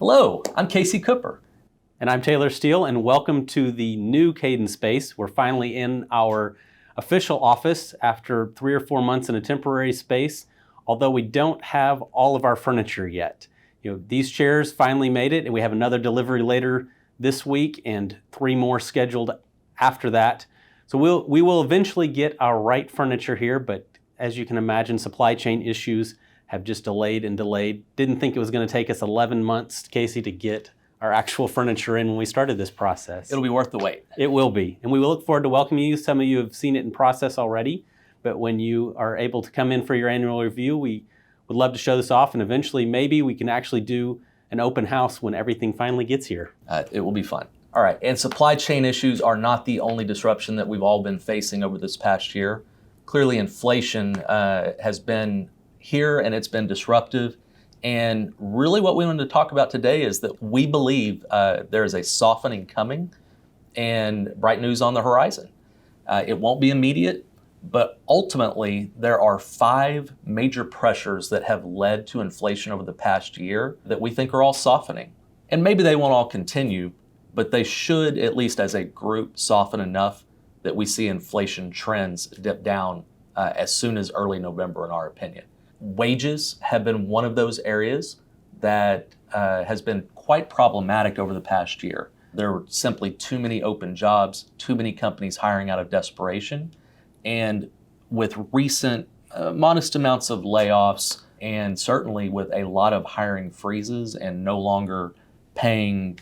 Hello, I'm Casey Cooper. And I'm Taylor Steele, and welcome to the new Caden Space. We're finally in our official office after 3 or 4 months in a temporary space, although we don't have all of our furniture yet. These chairs finally made it, and we have another delivery later this week and 3 more scheduled after that. So we will eventually get our right furniture here, but as you can imagine, supply chain issues have just delayed and delayed. Didn't think it was going to take us 11 months, Casey, to get our actual furniture in when we started this process. It'll be worth the wait. It will be. And we will look forward to welcoming you. Some of you have seen it in process already, but when you are able to come in for your annual review, we would love to show this off, and eventually maybe we can actually do an open house when everything finally gets here. It will be fun. All right, and supply chain issues are not the only disruption that we've all been facing over this past year. Clearly, inflation has been here and it's been disruptive. And really what we wanted to talk about today is that we believe there is a softening coming and bright news on the horizon. It won't be immediate, but ultimately there are 5 major pressures that have led to inflation over the past year that we think are all softening. And maybe they won't all continue, but they should, at least as a group, soften enough that we see inflation trends dip down as soon as early November, in our opinion. Wages have been one of those areas that has been quite problematic over the past year. There were simply too many open jobs, too many companies hiring out of desperation, and with recent modest amounts of layoffs, and certainly with a lot of hiring freezes and no longer paying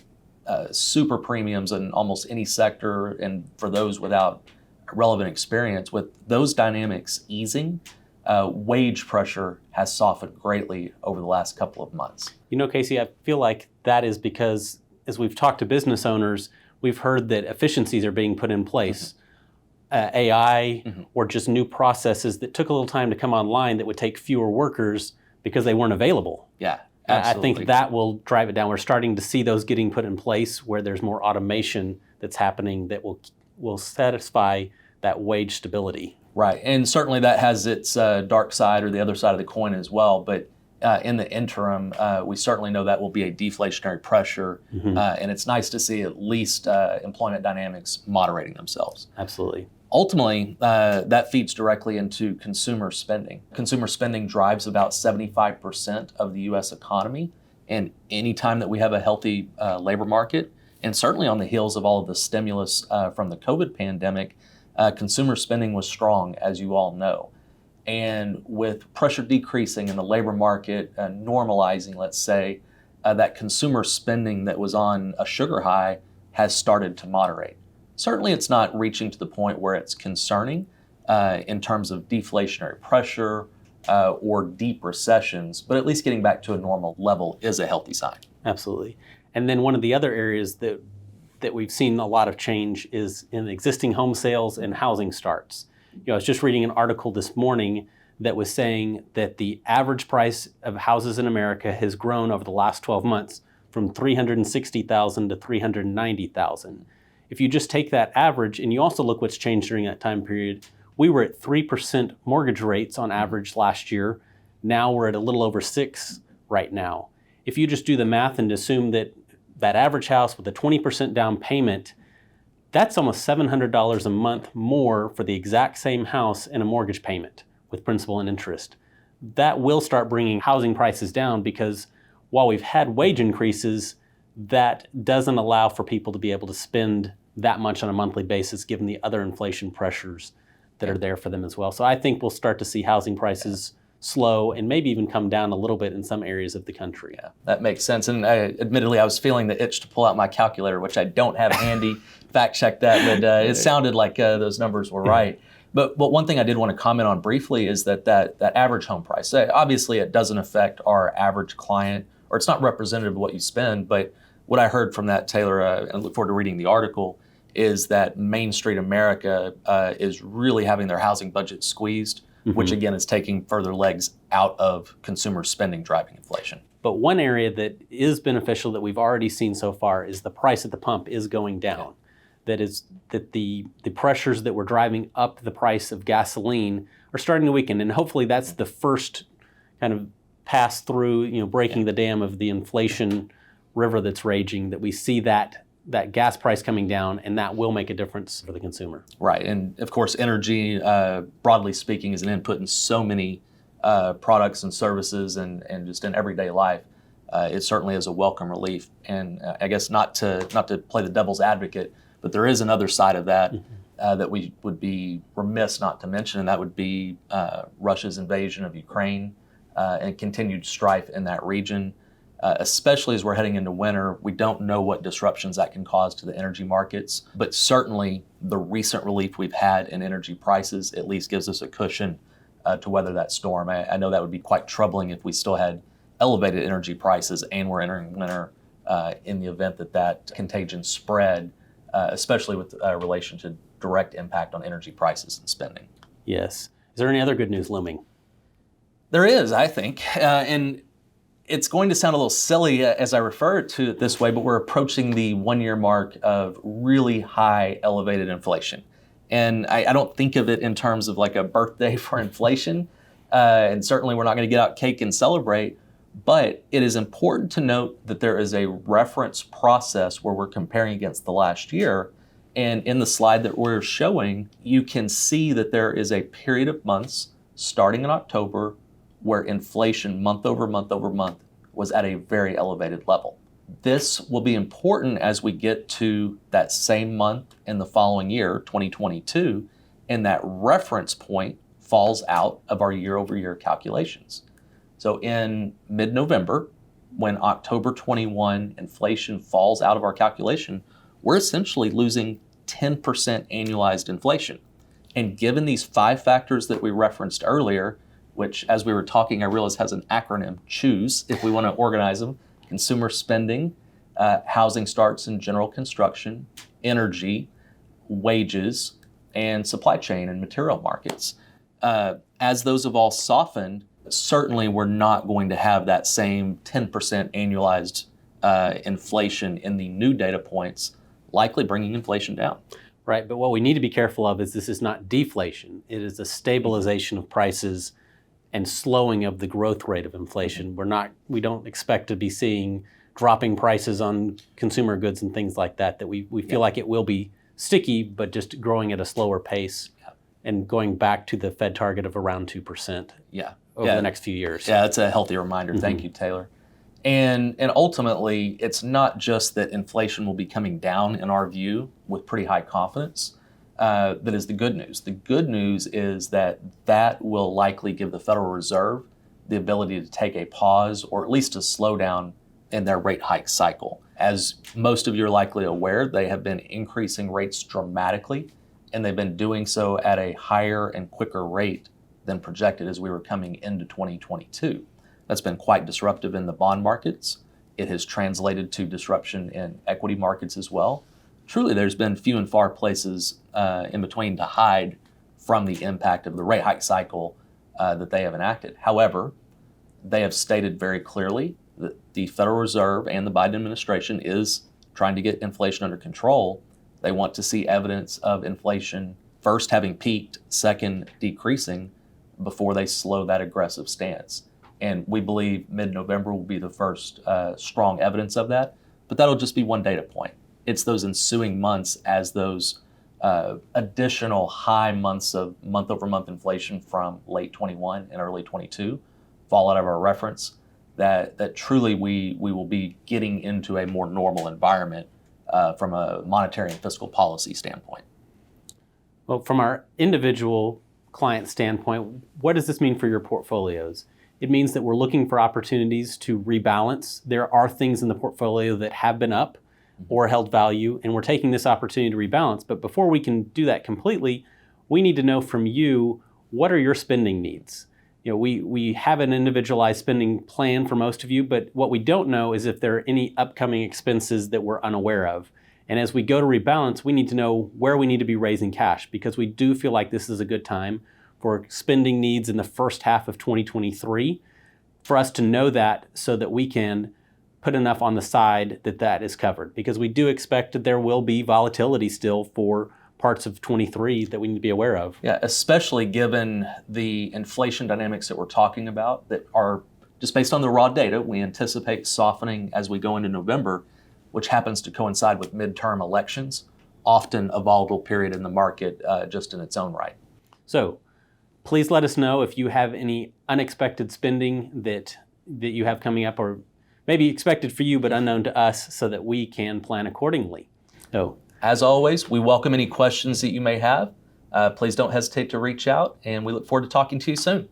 super premiums in almost any sector, and for those without relevant experience, with those dynamics easing, wage pressure has softened greatly over the last couple of months. Casey, I feel like that is because as we've talked to business owners, we've heard that efficiencies are being put in place. AI or just new processes that took a little time to come online that would take fewer workers because they weren't available. Yeah, absolutely. I think that will drive it down. We're starting to see those getting put in place where there's more automation that's happening that will satisfy that wage stability. Right, and certainly that has its dark side or the other side of the coin as well, but in the interim, we certainly know that will be a deflationary pressure, and it's nice to see at least employment dynamics moderating themselves. Absolutely. Ultimately, that feeds directly into consumer spending. Consumer spending drives about 75% of the U.S. economy, and anytime that we have a healthy labor market, and certainly on the heels of all of the stimulus from the COVID pandemic, consumer spending was strong, as you all know. And with pressure decreasing in the labor market, normalizing, let's say, that consumer spending that was on a sugar high has started to moderate. Certainly it's not reaching to the point where it's concerning in terms of deflationary pressure or deep recessions, but at least getting back to a normal level is a healthy sign. Absolutely. And then one of the other areas that we've seen a lot of change is in existing home sales and housing starts. I was just reading an article this morning that was saying that the average price of houses in America has grown over the last 12 months from $360,000 to $390,000. If you just take that average and you also look what's changed during that time period, we were at 3% mortgage rates on average last year. Now we're at a little over 6% right now. If you just do the math and assume that average house with a 20% down payment, that's almost $700 a month more for the exact same house and a mortgage payment with principal and interest. That will start bringing housing prices down because while we've had wage increases, that doesn't allow for people to be able to spend that much on a monthly basis given the other inflation pressures that are there for them as well. So I think we'll start to see housing prices slow and maybe even come down a little bit in some areas of the country. Yeah, that makes sense. And admittedly, I was feeling the itch to pull out my calculator, which I don't have handy. Fact check that, but it sounded like those numbers were right. But one thing I did want to comment on briefly is that average home price. Obviously, it doesn't affect our average client, or it's not representative of what you spend. But what I heard from that, Taylor, and I look forward to reading the article, is that Main Street America is really having their housing budget squeezed, which again is taking further legs out of consumer spending driving inflation. But one area that is beneficial that we've already seen so far is the price at the pump is going down. That the pressures that were driving up the price of gasoline are starting to weaken, and hopefully that's the first kind of pass through, breaking the dam of the inflation river that's raging, that we see that gas price coming down, and that will make a difference for the consumer. Right, and of course, energy, broadly speaking, is an input in so many products and services, and just in everyday life. It certainly is a welcome relief. And I guess not to play the devil's advocate, but there is another side of that that we would be remiss not to mention, and that would be Russia's invasion of Ukraine and continued strife in that region. Especially as we're heading into winter, we don't know what disruptions that can cause to the energy markets, but certainly the recent relief we've had in energy prices at least gives us a cushion to weather that storm. I know that would be quite troubling if we still had elevated energy prices and we're entering winter in the event that contagion spread, especially with relation to direct impact on energy prices and spending. Yes. Is there any other good news looming? There is, I think, and it's going to sound a little silly as I refer to it this way, but we're approaching the 1-year mark of really high elevated inflation. And I don't think of it in terms of like a birthday for inflation. And certainly we're not going to get out cake and celebrate. But it is important to note that there is a reference process where we're comparing against the last year. And in the slide that we're showing, you can see that there is a period of months starting in October where inflation month over month over month was at a very elevated level. This will be important as we get to that same month in the following year, 2022, and that reference point falls out of our year-over-year calculations. So in mid-November, when October 21 inflation falls out of our calculation, we're essentially losing 10% annualized inflation. And given these 5 factors that we referenced earlier, which as we were talking, I realized has an acronym, CHOOSE, if we want to organize them: consumer spending, housing starts and general construction, energy, wages, and supply chain and material markets. As those have all softened, certainly we're not going to have that same 10% annualized inflation in the new data points, likely bringing inflation down. Right, but what we need to be careful of is this is not deflation. It is a stabilization of prices and slowing of the growth rate of inflation. We don't expect to be seeing dropping prices on consumer goods and things like that we feel like it will be sticky, but just growing at a slower pace and going back to the Fed target of around 2% over the next few years. Yeah, that's a healthy reminder. Thank you, Taylor. And ultimately, it's not just that inflation will be coming down in our view with pretty high confidence. That is the good news. The good news is that will likely give the Federal Reserve the ability to take a pause or at least a slowdown in their rate hike cycle. As most of you are likely aware, they have been increasing rates dramatically, and they've been doing so at a higher and quicker rate than projected as we were coming into 2022. That's been quite disruptive in the bond markets. It has translated to disruption in equity markets as well. Truly, there's been few and far places in between to hide from the impact of the rate hike cycle that they have enacted. However, they have stated very clearly that the Federal Reserve and the Biden administration is trying to get inflation under control. They want to see evidence of inflation first having peaked, second decreasing, before they slow that aggressive stance. And we believe mid-November will be the first strong evidence of that, but that'll just be one data point. It's those ensuing months as those additional high months of month-over-month inflation from late 21 and early 22 fall out of our reference that truly we will be getting into a more normal environment from a monetary and fiscal policy standpoint. Well, from our individual client standpoint, what does this mean for your portfolios? It means that we're looking for opportunities to rebalance. There are things in the portfolio that have been up or held value, and we're taking this opportunity to rebalance. But before we can do that completely, we need to know from you, what are your spending needs? You know, we have an individualized spending plan for most of you, but what we don't know is if there are any upcoming expenses that we're unaware of. And as we go to rebalance, we need to know where we need to be raising cash, because we do feel like this is a good time for spending needs in the first half of 2023, for us to know that so that we can put enough on the side that is covered. Because we do expect that there will be volatility still for parts of 23 that we need to be aware of. Yeah, especially given the inflation dynamics that we're talking about that are just based on the raw data, we anticipate softening as we go into November, which happens to coincide with midterm elections, often a volatile period in the market just in its own right. So please let us know if you have any unexpected spending that you have coming up, or maybe expected for you but unknown to us, so that we can plan accordingly. So, as always, we welcome any questions that you may have. Please don't hesitate to reach out, and we look forward to talking to you soon.